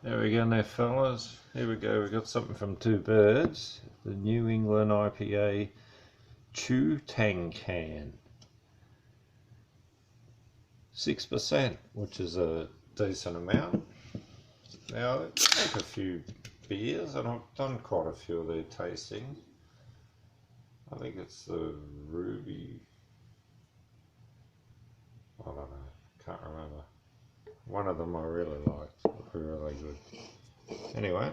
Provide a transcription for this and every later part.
There we go now, fellas. Here we go. We got something from Two Birds. The New England IPA Tang can. 6%, which is a decent amount. Now, I take a few beers, and I've done quite a few of their tastings. I think it's the Ruby. I don't know. Can't remember. One of them I really liked. Really good. Anyway,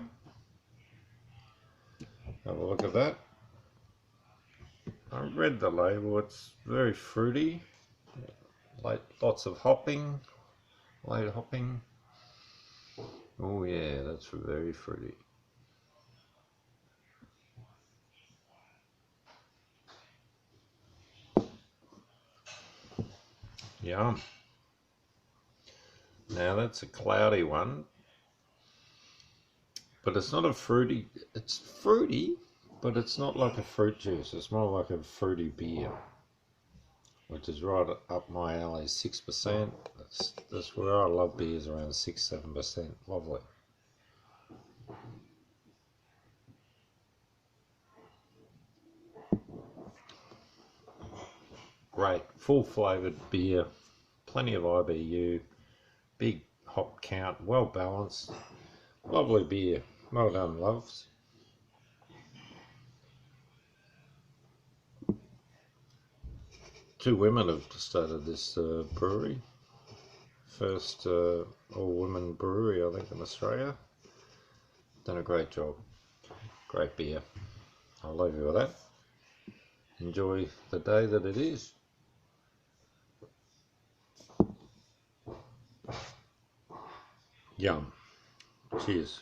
have a look at that. I read the label. It's very fruity. Lots of hopping. Late hopping. Oh yeah, that's very fruity. Yum. Now that's a cloudy one, but it's not a fruity. It's fruity, but it's not like a fruit juice. It's more like a fruity beer, which is right up my alley. 6%. That's where I love beers, around 6-7%. Lovely. Great, full flavoured beer, plenty of IBU, big hop count, well balanced, lovely beer. Well done, loves. Two women have started this brewery. First all-women brewery, I think, in Australia. Done a great job. Great beer. I'll leave you with that. Enjoy the day that it is. Yum. Cheers.